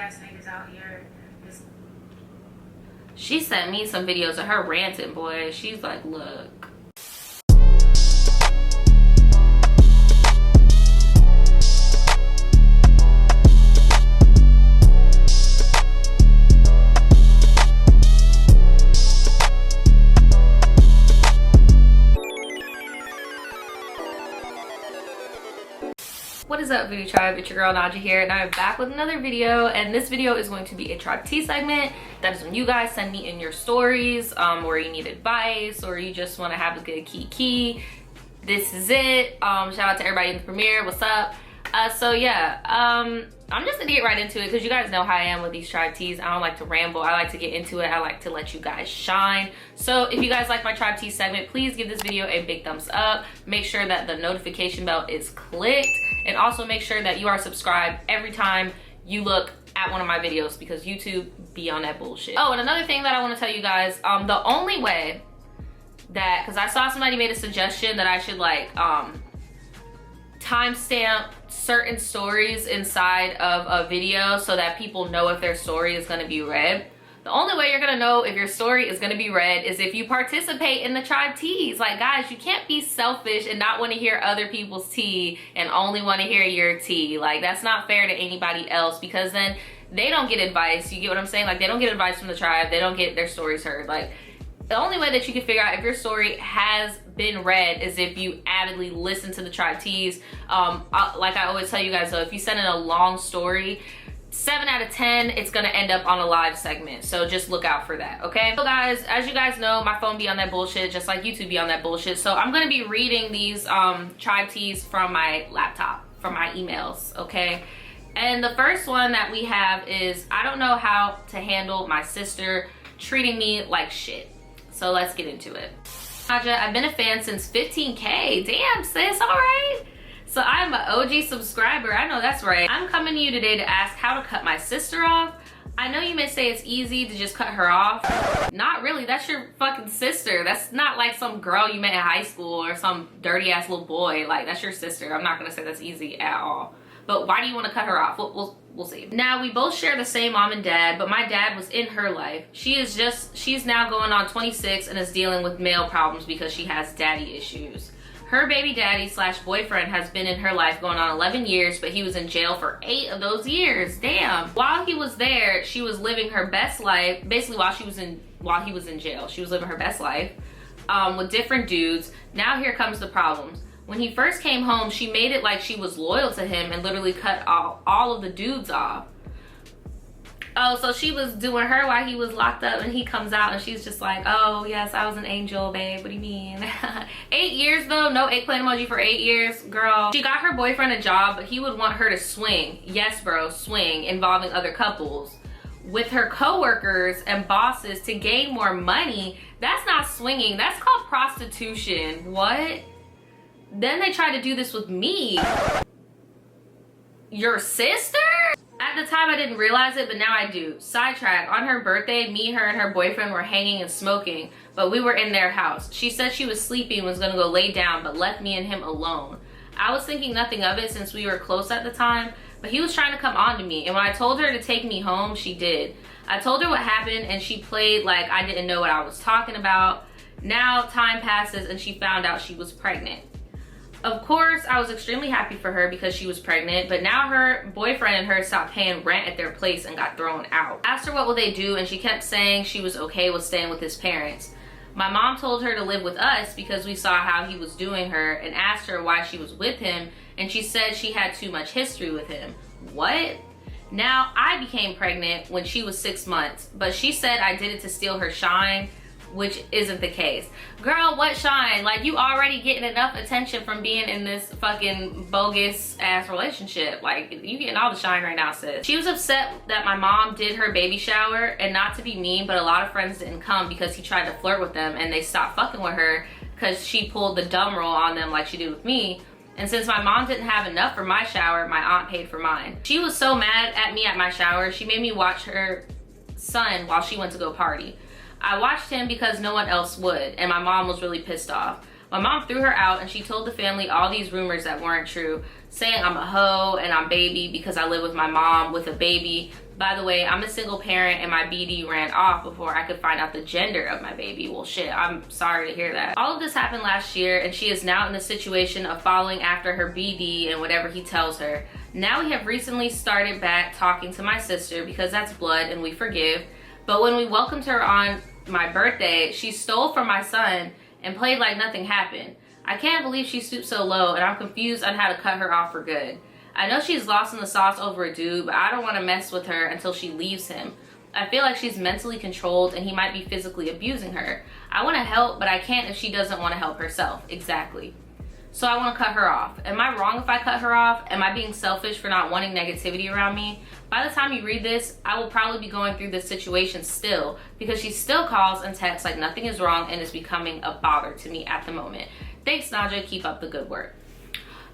ass niggas out here just... She sent me some videos of her ranting, boy. She's like, look. What is up, Voodoo Tribe? It's your girl Naja here, and I'm back with another video. And this video is going to be a Tribetea segment. That is when you guys send me in your stories, or you need advice, or you just want to have a good kiki. This is it. Shout out to everybody in the premiere. What's up? So yeah, I'm just gonna get right into it because you guys know how I am with these Tribeteas. I don't like to ramble. I like to get into it. I like to let you guys shine. So if you guys like my Tribetea segment, please give this video a big thumbs up. Make sure that the notification bell is clicked, and also make sure that you are subscribed every time you look at one of my videos, because YouTube be on that bullshit. Oh, and another thing that I want to tell you guys, the only way that, because I saw somebody made a suggestion that I should like timestamp certain stories inside of a video so that people know if their story is going to be read. The only way you're going to know if your story is going to be read is if you participate in the Tribeteas. Like, guys, you can't be selfish and not want to hear other people's tea and only want to hear your tea. Like, that's not fair to anybody else, because then they don't get advice. You get what I'm saying? Like, they don't get advice from the tribe. They don't get their stories heard. Like, the only way that you can figure out if your story has been read is if you avidly listen to the Tribeteas. Like I always tell you guys though, if you send in a long story, 7 out of 10, it's gonna end up on a live segment. So just look out for that, okay? So guys, as you guys know, my phone be on that bullshit, just like YouTube be on that bullshit. So I'm gonna be reading these Tribeteas from my laptop, from my emails, okay? And the first one that we have is, I don't know how to handle my sister treating me like shit. So let's get into it. Naja, I've been a fan since 15K. Damn, sis, all right. So I'm an OG subscriber. I know that's right. I'm coming to you today to ask how to cut my sister off. I know you may say it's easy to just cut her off. Not really, that's your fucking sister. That's not like some girl you met in high school or some dirty ass little boy. Like, that's your sister. I'm not gonna say that's easy at all. But why do you want to cut her off? We'll see. Now, we both share the same mom and dad, but my dad was in her life. She's now going on 26 and is dealing with male problems because she has daddy issues. Her baby daddy slash boyfriend has been in her life going on 11 years, but he was in jail for 8 of those years. Damn. While he was there, she was living her best life. Basically, while he was in jail, she was living her best life with different dudes. Now here comes the problems. When he first came home, she made it like she was loyal to him and literally cut all of the dudes off. Oh, so she was doing her while he was locked up, and he comes out and she's just like, oh yes, I was an angel, babe, what do you mean? 8 years though, no eggplant emoji for 8 years, girl. She got her boyfriend a job, but he would want her to swing. Yes, bro, swing, involving other couples with her coworkers and bosses to gain more money. That's not swinging, that's called prostitution. What? Then they tried to do this with me. Your sister? At the time I didn't realize it, but now I do. Sidetrack, on her birthday, me, her, and her boyfriend were hanging and smoking, but we were in their house. She said she was sleepy and was gonna go lay down, but left me and him alone. I was thinking nothing of it since we were close at the time, but he was trying to come on to me, and when I told her to take me home, she did. I told her what happened, and she played like I didn't know what I was talking about. Now time passes, and she found out she was pregnant. Of course, I was extremely happy for her because she was pregnant, but now her boyfriend and her stopped paying rent at their place and got thrown out. I asked her what will they do, and she kept saying she was okay with staying with his parents. My mom told her to live with us because we saw how he was doing her, and asked her why she was with him, and she said she had too much history with him. What? Now I became pregnant when she was 6 months, but she said I did it to steal her shine, which isn't the case. Girl, what shine? Like, you already getting enough attention from being in this fucking bogus ass relationship. Like, you getting all the shine right now, sis. She was upset that my mom did her baby shower, and not to be mean, but a lot of friends didn't come because he tried to flirt with them, and they stopped fucking with her because she pulled the dumb roll on them like she did with me. And since my mom didn't have enough for my shower, my aunt paid for mine. She was so mad at me at my shower, she made me watch her son while she went to go party. I watched him because no one else would, and my mom was really pissed off. My mom threw her out, and she told the family all these rumors that weren't true, saying I'm a hoe and I'm baby because I live with my mom with a baby By the way, I'm a single parent and my BD ran off before I could find out the gender of my baby. Well, shit, I'm sorry to hear that. All of this happened last year and she is now in the situation of following after her BD and whatever he tells her. Now we have recently started back talking to my sister because that's blood and we forgive. But when we welcomed her on my birthday, she stole from my son and played like nothing happened. I can't believe she stooped so low and I'm confused on how to cut her off for good. I know she's lost in the sauce over a dude, but I don't want to mess with her until she leaves him. I feel like she's mentally controlled and he might be physically abusing her. I want to help, but I can't if she doesn't want to help herself. Exactly. So I want to cut her off. Am I wrong if I cut her off? Am I being selfish for not wanting negativity around me? By the time you read this, I will probably be going through this situation still because she still calls and texts like nothing is wrong and is becoming a bother to me at the moment. Thanks, Naja. Keep up the good work.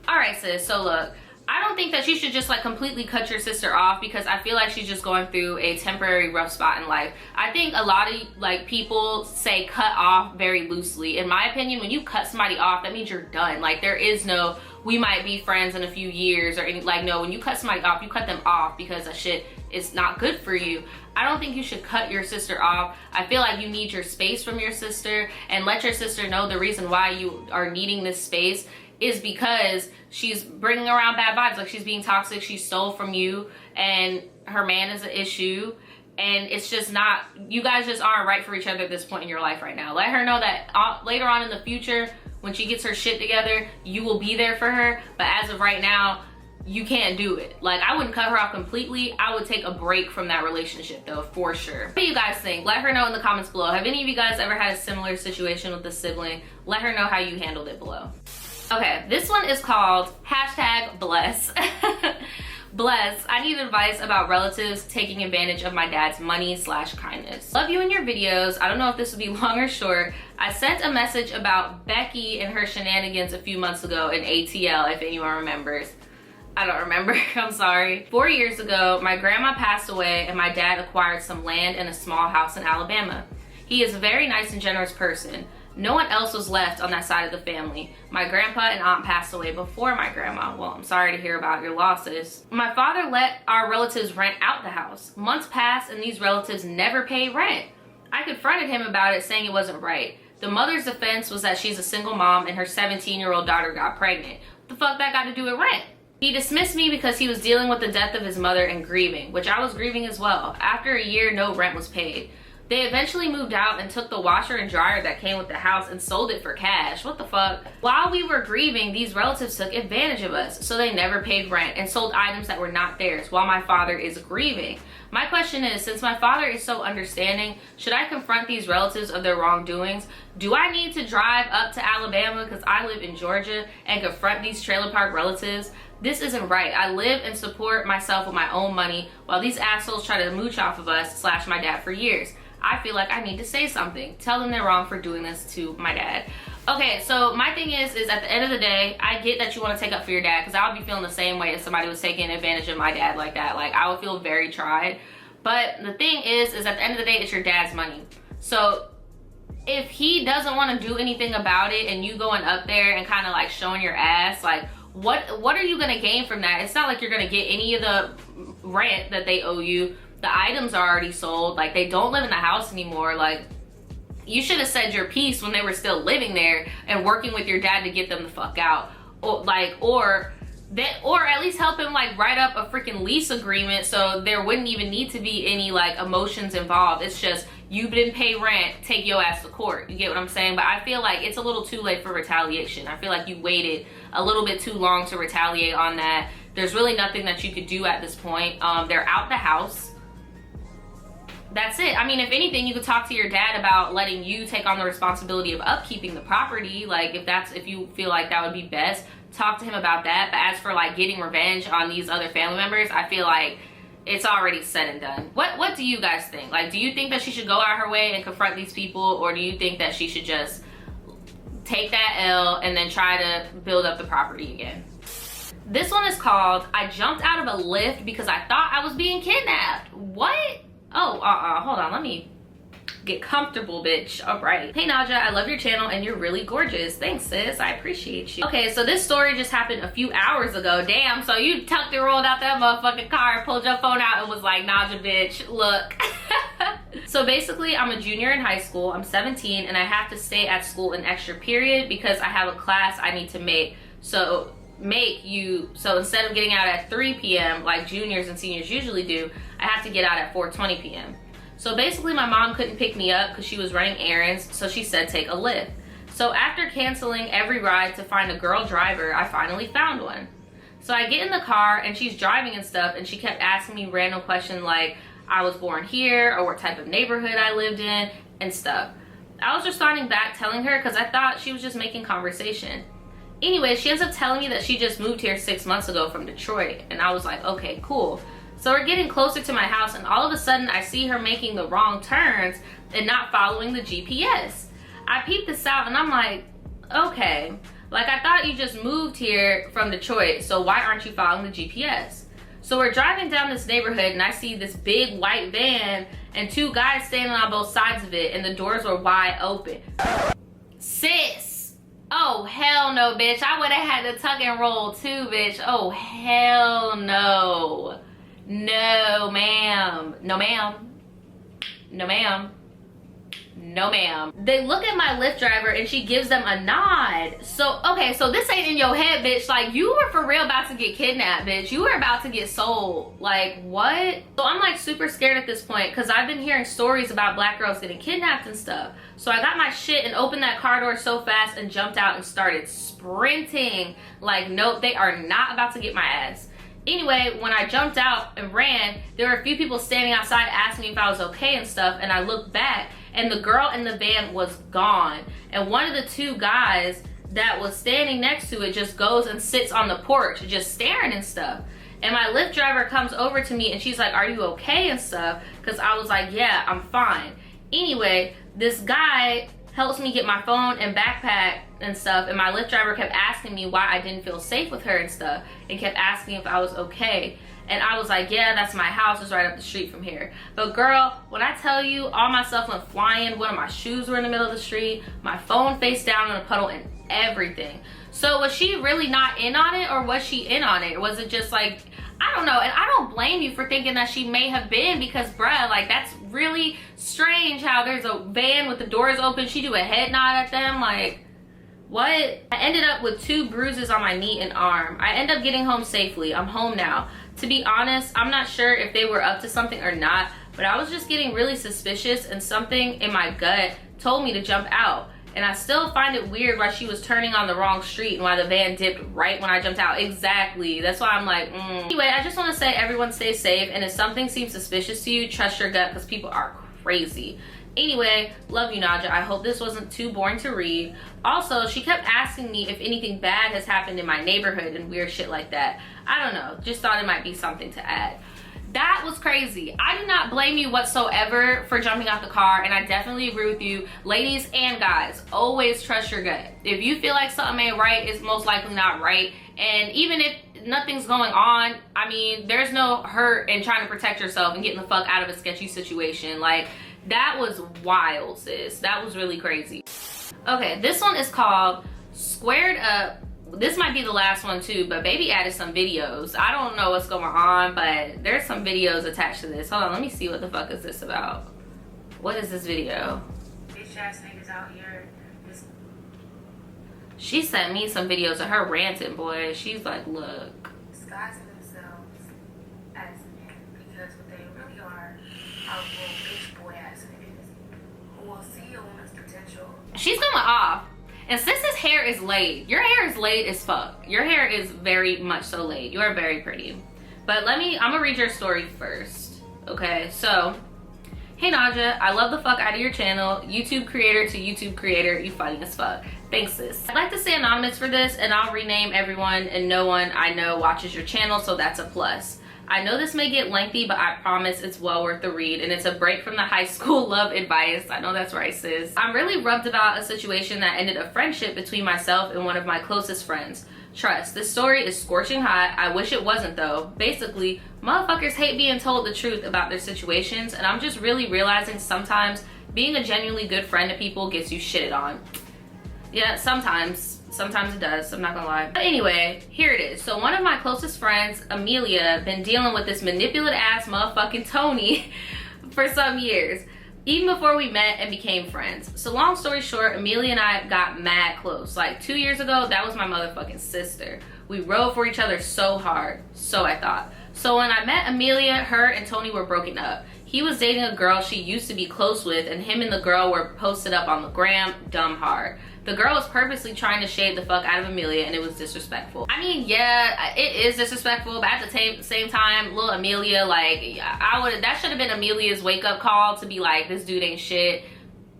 All right, sis. So look, I don't think that you should just like completely cut your sister off because I feel like she's just going through a temporary rough spot in life. I think a lot of like people say cut off very loosely. In my opinion, when you cut somebody off, that means you're done. Like there is no, we might be friends in a few years or any, like no, when you cut somebody off, you cut them off because that shit is not good for you. I don't think you should cut your sister off. I feel like you need your space from your sister and let your sister know the reason why you are needing this space is because she's bringing around bad vibes. Like she's being toxic, she stole from you and her man is an issue and it's just not, you guys just aren't right for each other at this point in your life right now. Let her know that later on in the future when she gets her shit together, you will be there for her, but as of right now, you can't do it. Like I wouldn't cut her off completely. I would take a break from that relationship though, for sure. What do you guys think? Let her know in the comments below. Have any of you guys ever had a similar situation with a sibling? Let her know how you handled it below. Okay, this one is called #bless. Bless, I need advice about relatives taking advantage of my dad's money/kindness. Love you in your videos. I don't know if this would be long or short. I sent a message about Becky and her shenanigans a few months ago in ATL, if anyone remembers. I don't remember, I'm sorry. 4 years ago, my grandma passed away and my dad acquired some land and a small house in Alabama. He is a very nice and generous person. No one else was left on that side of the family. My grandpa and aunt passed away before my grandma. Well, I'm sorry to hear about your losses. My father let our relatives rent out the house. Months passed and these relatives never paid rent. I confronted him about it, saying it wasn't right. The mother's defense was that she's a single mom and her 17-year-old daughter got pregnant. What the fuck that got to do with rent? He dismissed me because he was dealing with the death of his mother and grieving, which I was grieving as well. After a year, no rent was paid. They eventually moved out and took the washer and dryer that came with the house and sold it for cash. What the fuck? While we were grieving, these relatives took advantage of us, so they never paid rent and sold items that were not theirs while my father is grieving. My question is, since my father is so understanding, should I confront these relatives of their wrongdoings? Do I need to drive up to Alabama because I live in Georgia and confront these trailer park relatives? This isn't right. I live and support myself with my own money while these assholes try to mooch off of us/my dad for years. I feel like I need to say something. Tell them they're wrong for doing this to my dad. Okay, so my thing is at the end of the day, I get that you want to take up for your dad because I would be feeling the same way if somebody was taking advantage of my dad like that. Like, I would feel very tried. But the thing is at the end of the day, it's your dad's money. So if he doesn't want to do anything about it and you going up there and kind of like showing your ass, like what are you going to gain from that? It's not like you're going to get any of the rent that they owe you. The items are already sold. Like, they don't live in the house anymore. Like, you should have said your piece when they were still living there and working with your dad to get them the fuck out. Or at least help him like write up a freaking lease agreement so there wouldn't even need to be any like emotions involved. It's just, you didn't pay rent, take your ass to court. You get what I'm saying? But I feel like it's a little too late for retaliation. I feel like you waited a little bit too long to retaliate on that. There's really nothing that you could do at this point. They're out the house. That's it. I mean, if anything, you could talk to your dad about letting you take on the responsibility of upkeeping the property. Like, if you feel like that would be best, talk to him about that. But as for like getting revenge on these other family members, I feel like it's already said and done. What do you guys think? Like, do you think that she should go out her way and confront these people, or do you think that she should just take that L and then try to build up the property again? This one is called, I jumped out of a lift because I thought I was being kidnapped. What? Oh, hold on, let me Get comfortable, bitch. All right. Hey, Naja, I love your channel and you're really gorgeous. Thanks, sis. I appreciate you. Okay, so this story just happened a few hours ago. Damn, so you tucked and rolled out that motherfucking car, pulled your phone out and was like, Naja, bitch, look. So basically, I'm a junior in high school. I'm 17 and I have to stay at school an extra period because I have a class I need to make. So instead of getting out at 3 p.m. like juniors and seniors usually do, I have to get out at 4:20 p.m. So basically my mom couldn't pick me up because she was running errands, so she said take a Lyft. So after canceling every ride to find a girl driver, I finally found one. So I get in the car and she's driving and stuff, and she kept asking me random questions like I was born here or what type of neighborhood I lived in and stuff. I was responding back telling her because I thought she was just making conversation. Anyway, she ends up telling me that she just moved here 6 months ago from Detroit, and I was like, okay, cool. So we're getting closer to my house and all of a sudden I see her making the wrong turns and not following the GPS. I peeped this out and I'm like, okay, like I thought you just moved here from Detroit, so why aren't you following the GPS? So we're driving down this neighborhood and I see this big white van and 2 guys standing on both sides of it and the doors were wide open. Sis, oh hell no, bitch. I would have had to tuck and roll too, bitch. Oh hell no. No, ma'am. No, ma'am. No, ma'am. No, ma'am. They look at my Lyft driver and she gives them a nod. So, okay, so this ain't in your head, bitch. Like, you were for real about to get kidnapped, bitch. You were about to get sold. Like, what? So I'm like super scared at this point because I've been hearing stories about black girls getting kidnapped and stuff. So I got my shit and opened that car door so fast and jumped out and started sprinting. Like, nope, they are not about to get my ass. Anyway, when I jumped out and ran, there were a few people standing outside asking me if I was okay and stuff, and I looked back and the girl in the van was gone. And one of the 2 guys that was standing next to it just goes and sits on the porch just staring and stuff. And my Lyft driver comes over to me and she's like, are you okay and stuff? Because I was like, yeah, I'm fine. Anyway, this guy helps me get my phone and backpack and stuff, and my Lyft driver kept asking me why I didn't feel safe with her and stuff, and kept asking if I was okay. And I was like, yeah, that's my house, it's right up the street from here. But girl, when I tell you, all my stuff went flying. One of my shoes were in the middle of the street, my phone face down in a puddle, and everything. So was she really not in on it, or was she in on it? Or was it just like, I don't know. And I don't blame you for thinking that she may have been, because bruh, like that's really strange how there's a van with the doors open, she do a head nod at them, like what? I ended up with 2 bruises on my knee and arm. I end up getting home safely. I'm home now. To be honest, I'm not sure if they were up to something or not, but I was just getting really suspicious and something in my gut told me to jump out. And I still find it weird why she was turning on the wrong street and why the van dipped right when I jumped out. Exactly. That's why I'm like, Anyway, I just want to say everyone stay safe, and if something seems suspicious to you, trust your gut because people are crazy. Anyway, love you, Naja. I hope this wasn't too boring to read. Also, she kept asking me if anything bad has happened in my neighborhood and weird shit like that. I don't know. Just thought it might be something to add. That was crazy. I do not blame you whatsoever for jumping out the car, and I definitely agree with you. Ladies and guys, always trust your gut. If you feel like something ain't right, it's most likely not right. And even if nothing's going on, I mean, there's no hurt in trying to protect yourself and getting the fuck out of a sketchy situation. Like, that was wild, sis. That was really crazy. Okay, this one is called Squared Up. This might be the last one too, but baby added some videos. I don't know what's going on, but there's some videos attached to this. Hold on, let me see what the fuck is this about. What is this video? Bitch ass niggas out here. She sent me some videos of her ranting, boy. She's like, look. Disguising themselves as men because what they really are little bitch boy ass niggas who will see a woman's potential. She's going off. And sis's hair is laid. Your hair is laid as fuck. Your hair is very much so laid. You are very pretty. But I'm gonna read your story first. Okay, so, hey Naja, I love the fuck out of your channel. YouTube creator to YouTube creator, you funny as fuck. Thanks, sis. I'd like to stay anonymous for this, and I'll rename everyone, and no one I know watches your channel, so that's a plus. I know this may get lengthy, but I promise it's well worth the read, and it's a break from the high school love advice. I know that's right, sis. I'm really rubbed about a situation that ended a friendship between myself and one of my closest friends. Trust, this story is scorching hot. I wish it wasn't though. Basically, motherfuckers hate being told the truth about their situations, and I'm just really realizing sometimes Being a genuinely good friend to people gets you shitted on. Yeah, sometimes it does, I'm not gonna lie. But anyway, here it is. So one of my closest friends, Amelia, been dealing with this manipulative ass motherfucking Tony for some years, even before we met and became friends. So long story short, Amelia and I got mad close. Like 2 years ago, that was my motherfucking sister. We rode for each other so hard, so I thought. So when I met Amelia, her and Tony were broken up. He was dating a girl she used to be close with, and him and the girl were posted up on the gram, dumb hard. The girl was purposely trying to shade the fuck out of Amelia, and it was disrespectful. I mean, yeah, it is disrespectful, but at the same time, little Amelia, like, that should have been Amelia's wake-up call to be like, this dude ain't shit.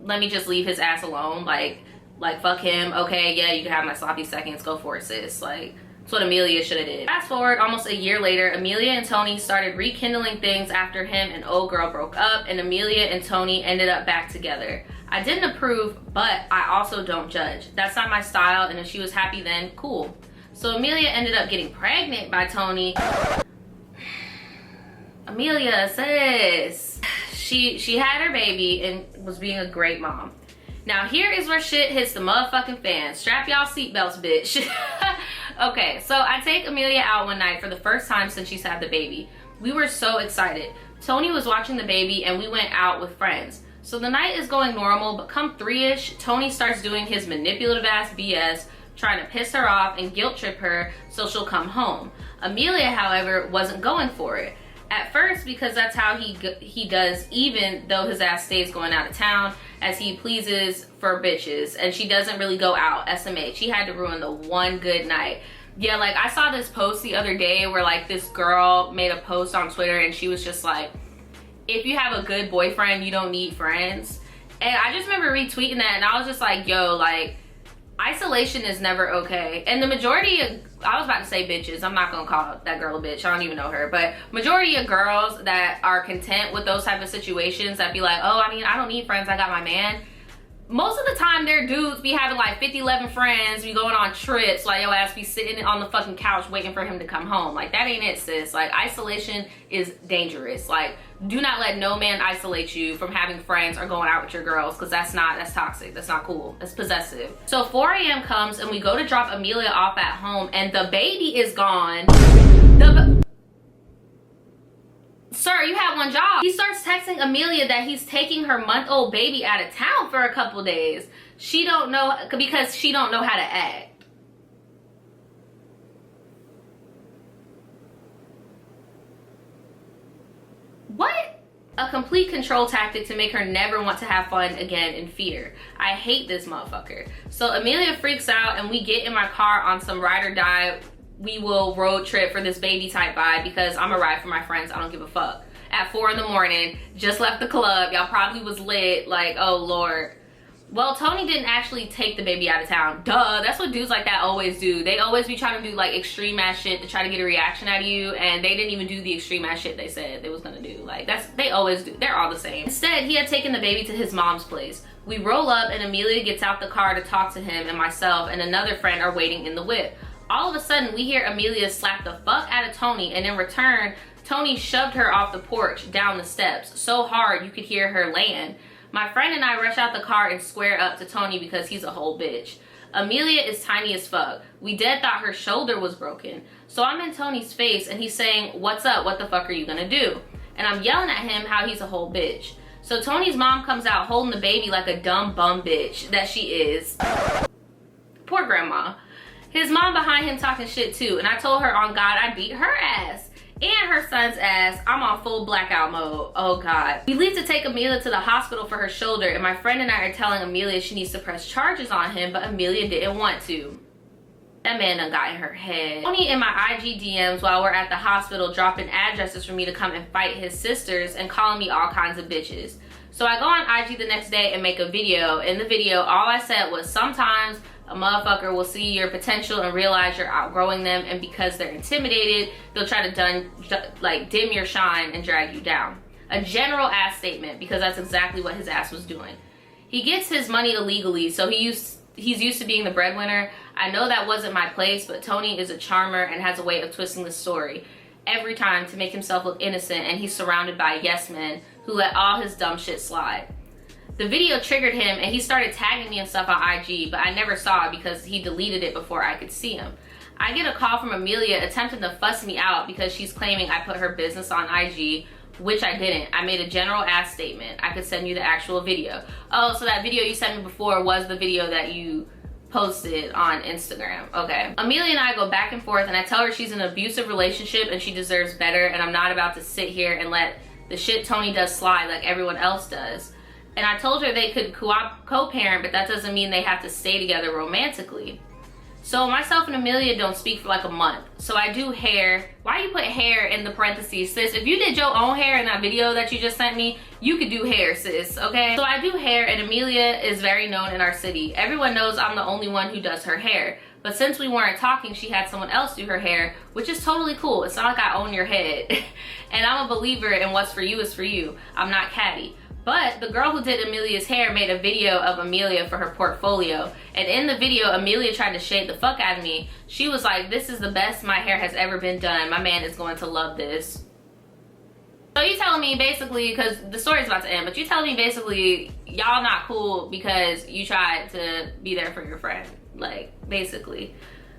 Let me just leave his ass alone. Like fuck him. Okay, yeah, you can have my sloppy seconds. Go for it, sis. Like, that's what Amelia should have did. Fast forward almost a year later, Amelia and Tony started rekindling things after him and old girl broke up, and Amelia and Tony ended up back together. I didn't approve, but I also don't judge. That's not my style, and if she was happy then, cool. So Amelia ended up getting pregnant by Tony. Amelia, sis. She had her baby and was being a great mom. Now here is where shit hits the motherfucking fan. Strap y'all seatbelts, bitch. Okay, so I take Amelia out one night for the first time since she's had the baby. We were so excited. Tony was watching the baby and we went out with friends. So the night is going normal, but come 3-ish, Tony starts doing his manipulative ass BS, trying to piss her off and guilt trip her so she'll come home. Amelia, however, wasn't going for it. At first, because that's how he does, even though his ass stays going out of town as he pleases for bitches, and she doesn't really go out, SMH. She had to ruin the one good night. Yeah, like I saw this post the other day where like this girl made a post on Twitter and she was just like, if you have a good boyfriend, you don't need friends. And I just remember retweeting that and I was just like, yo, like, isolation is never okay. And the majority of, I was about to say bitches, I'm not gonna call that girl a bitch, I don't even know her, but majority of girls that are content with those type of situations that be like, oh, I mean, I don't need friends, I got my man. Most of the time their dudes be having like 50, 11 friends, be going on trips, like your ass be sitting on the fucking couch waiting for him to come home. Like that ain't it, sis. Like isolation is dangerous. Like do not let no man isolate you from having friends or going out with your girls, because that's toxic, that's not cool, that's possessive. So 4 a.m. comes and we go to drop Amelia off at home and the baby is gone. Sir, you have one job. He starts texting Amelia that he's taking her month-old baby out of town for a couple days. She don't know, because she don't know how to act. What? A complete control tactic to make her never want to have fun again in fear. I hate this motherfucker. So Amelia freaks out and we get in my car on some ride or die, we will road trip for this baby type vibe, because I'm a ride for my friends, I don't give a fuck. At 4 in the morning, just left the club, y'all probably was lit, like, oh Lord. Well, Tony didn't actually take the baby out of town. Duh, that's what dudes like that always do. They always be trying to do like extreme ass shit to try to get a reaction out of you, and they didn't even do the extreme ass shit they said they was gonna do. Like they always do, they're all the same. Instead, he had taken the baby to his mom's place. We roll up and Amelia gets out the car to talk to him, and myself and another friend are waiting in the whip. All of a sudden, we hear Amelia slap the fuck out of Tony, and in return, Tony shoved her off the porch down the steps so hard you could hear her land. My friend and I rush out the car and square up to Tony because he's a whole bitch. Amelia is tiny as fuck. We dead thought her shoulder was broken. So I'm in Tony's face and he's saying, what's up? What the fuck are you gonna do? And I'm yelling at him how he's a whole bitch. So Tony's mom comes out holding the baby like a dumb bum bitch that she is. Poor grandma. His mom behind him talking shit too, and I told her on God I'd beat her ass and her son's ass. I'm on full blackout mode. Oh God. We leave to take Amelia to the hospital for her shoulder, and my friend and I are telling Amelia she needs to press charges on him, but Amelia didn't want to. That man done got in her head. Tony in my IG DMs while we're at the hospital dropping addresses for me to come and fight his sisters and calling me all kinds of bitches. So I go on IG the next day and make a video. In the video, all I said was, sometimes a motherfucker will see your potential and realize you're outgrowing them, and because they're intimidated, they'll try to dim your shine and drag you down. A general ass statement, because that's exactly what his ass was doing. He gets his money illegally, so he's used to being the breadwinner. I know that wasn't my place, but Tony is a charmer and has a way of twisting the story every time to make himself look innocent, and he's surrounded by yes men who let all his dumb shit slide. The video triggered him and he started tagging me and stuff on IG, but I never saw it because he deleted it before I could see him. I get a call from Amelia attempting to fuss me out because she's claiming I put her business on IG, which I didn't. I made a general ass statement. I could send you the actual video. Oh, so that video you sent me before was the video that you posted on Instagram. Okay. Amelia and I go back and forth and I tell her she's in an abusive relationship and she deserves better, and I'm not about to sit here and let the shit Tony does slide like everyone else does. And I told her they could co-parent, but that doesn't mean they have to stay together romantically. So myself and Amelia don't speak for like a month. So I do hair. Why you put hair in the parentheses, sis? If you did your own hair in that video that you just sent me, you could do hair, sis, okay? So I do hair, and Amelia is very known in our city. Everyone knows I'm the only one who does her hair. But since we weren't talking, she had someone else do her hair, which is totally cool. It's not like I own your head. And I'm a believer in what's for you is for you. I'm not catty. But the girl who did Amelia's hair made a video of Amelia for her portfolio. And in the video, Amelia tried to shade the fuck out of me. She was like, this is the best my hair has ever been done. My man is going to love this. So you telling me basically, because the story's about to end, but you telling me basically y'all not cool because you tried to be there for your friend. Like, basically.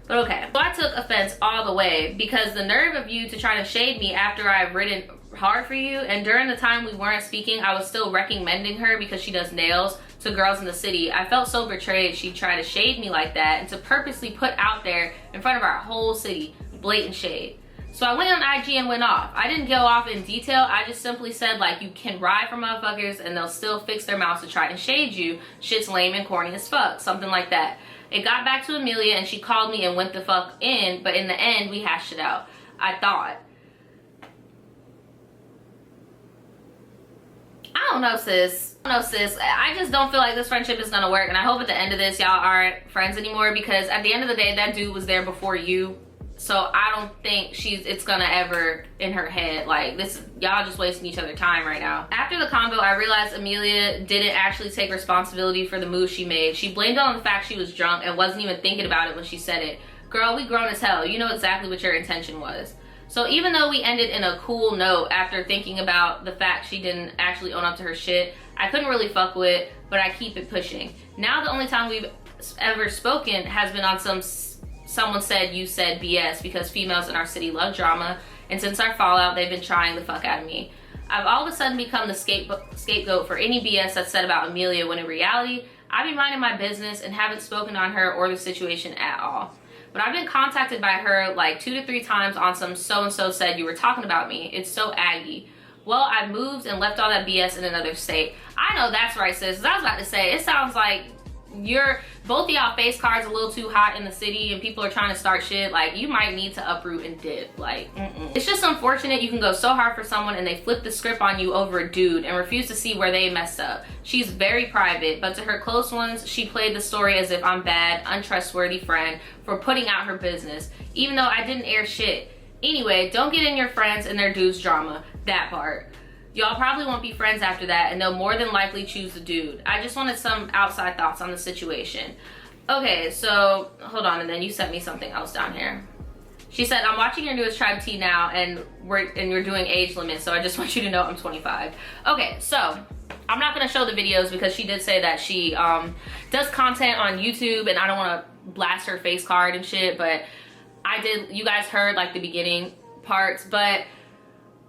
But okay. So I took offense all the way because the nerve of you to try to shade me after I've written hard for you, and during the time we weren't speaking, I was still recommending her because she does nails to girls in the city. I felt so betrayed she'd try to shade me like that and to purposely put out there in front of our whole city, blatant shade. So I went on IG and went off. I didn't go off in detail. I just simply said, like, you can ride for motherfuckers and they'll still fix their mouths to try and shade you. Shit's lame and corny as fuck. Something like that. It got back to Amelia and she called me and went the fuck in, but in the end, we hashed it out. I thought. I don't know, sis. I just don't feel like this friendship is gonna work, and I hope at the end of this y'all aren't friends anymore, because at the end of the day, that dude was there before you. So I don't think it's gonna ever in her head, like, this, y'all just wasting each other's time right now. After the convo, I realized Amelia didn't actually take responsibility for the move she made. She blamed it on the fact she was drunk and wasn't even thinking about it when she said it. Girl, we grown as hell. You know exactly what your intention was. So even though we ended in a cool note after thinking about the fact she didn't actually own up to her shit, I couldn't really fuck with it, but I keep it pushing. Now the only time we've ever spoken has been on someone said you said BS, because females in our city love drama, and since our fallout, they've been trying the fuck out of me. I've all of a sudden become the scapegoat for any BS that's said about Amelia, when in reality, I be minding my business and haven't spoken on her or the situation at all. But I've been contacted by her like 2 to 3 times on some so-and-so said you were talking about me. It's so aggy. Well, I moved and left all that BS in another state. I know that's right, sis. I was about to say, it sounds like both of y'all face cards a little too hot in the city and people are trying to start shit. Like, you might need to uproot and dip. Like, It's just unfortunate you can go so hard for someone and they flip the script on you over a dude and refuse to see where they messed up. She's very private, but to her close ones, she played the story as if I'm bad, untrustworthy friend for putting out her business, even though I didn't air shit. Anyway, don't get in your friends and their dudes drama. That part. Y'all probably won't be friends after that, and they'll more than likely choose the dude. I just wanted some outside thoughts on the situation. Okay, so hold on, and then you sent me something else down here. She said, I'm watching your newest Tribetea now, and you're doing age limits, so I just want you to know I'm 25. Okay, so I'm not gonna show the videos because she did say that she does content on YouTube, and I don't want to blast her face card and shit, but you guys heard like the beginning parts, but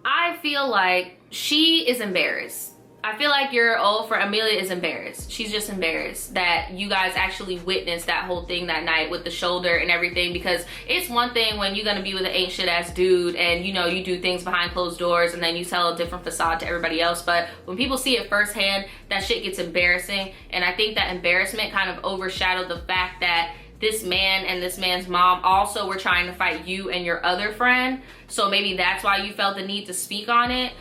I feel like she is embarrassed. I feel like your old friend Amelia is embarrassed. She's just embarrassed that you guys actually witnessed that whole thing that night with the shoulder and everything, because it's one thing when you're gonna be with an ain't shit ass dude and you know you do things behind closed doors and then you tell a different facade to everybody else, but when people see it firsthand, that shit gets embarrassing. And I think that embarrassment kind of overshadowed the fact that this man and this man's mom also were trying to fight you and your other friend. So maybe that's why you felt the need to speak on it.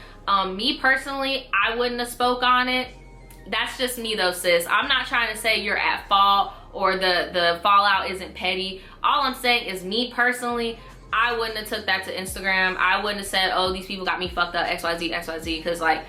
Me personally, I wouldn't have spoke on it. That's just me though, sis. I'm not trying to say you're at fault or the fallout isn't petty. All I'm saying is, me personally, I wouldn't have took that to Instagram. I wouldn't have said, oh, these people got me fucked up, XYZ, XYZ, because like,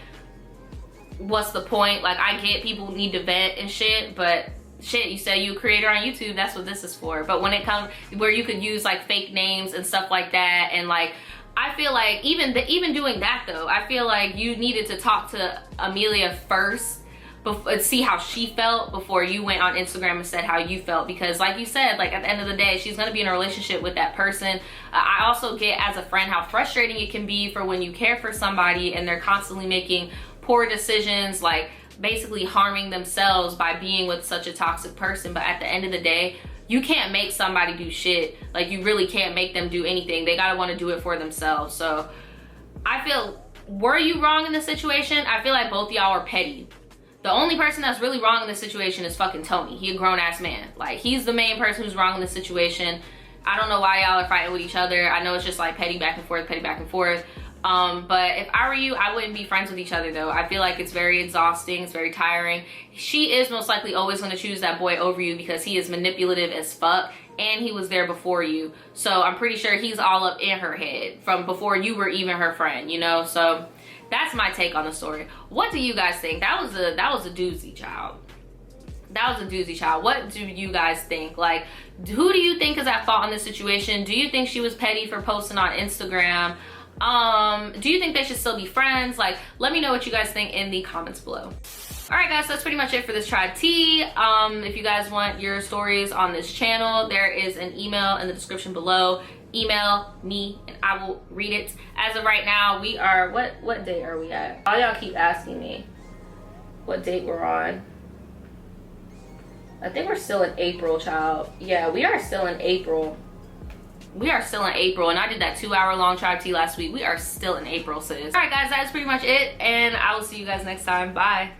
what's the point? Like, I get people need to vent and shit, but shit, you say you a creator on YouTube, that's what this is for. But when it comes where you could use like fake names and stuff like that, and like, I feel like even doing that though, I feel like you needed to talk to Amelia first see how she felt before you went on Instagram and said how you felt. Because like you said, like at the end of the day, she's gonna be in a relationship with that person. I also get as a friend how frustrating it can be for when you care for somebody and they're constantly making poor decisions, like basically harming themselves by being with such a toxic person. But at the end of the day, you can't make somebody do shit. Like, you really can't make them do anything. They gotta want to do it for themselves. So I feel, were you wrong in this situation? I feel like both y'all are petty. The only person that's really wrong in this situation is fucking Tony. He a grown-ass man. Like, he's the main person who's wrong in this situation. I don't know why y'all are fighting with each other. I know it's just like petty back and forth, petty back and forth. But if I were you, I wouldn't be friends with each other though. I feel like it's very exhausting, it's very tiring. She is most likely always going to choose that boy over you because he is manipulative as fuck and he was there before you. So I'm pretty sure he's all up in her head from before you were even her friend, you know? So that's my take on the story. What do you guys think? That was a doozy, child. That was a doozy, child. What do you guys think? Like, who do you think is at fault in this situation? Do you think she was petty for posting on Instagram? Do you think they should still be friends? Like, let me know what you guys think in the comments below. All right, guys, so that's pretty much it for this tribe tea. If you guys want your stories on this channel, there is an email in the description below. Email me and I will read it. As of right now, we are, what date are we at? All y'all keep asking me what date we're on. I think we're still in April, child. Yeah, we are still in April. We are still in April, and I did that 2-hour-long tribe tea last week. We are still in April, sis. All right, guys, that's pretty much it, and I will see you guys next time. Bye.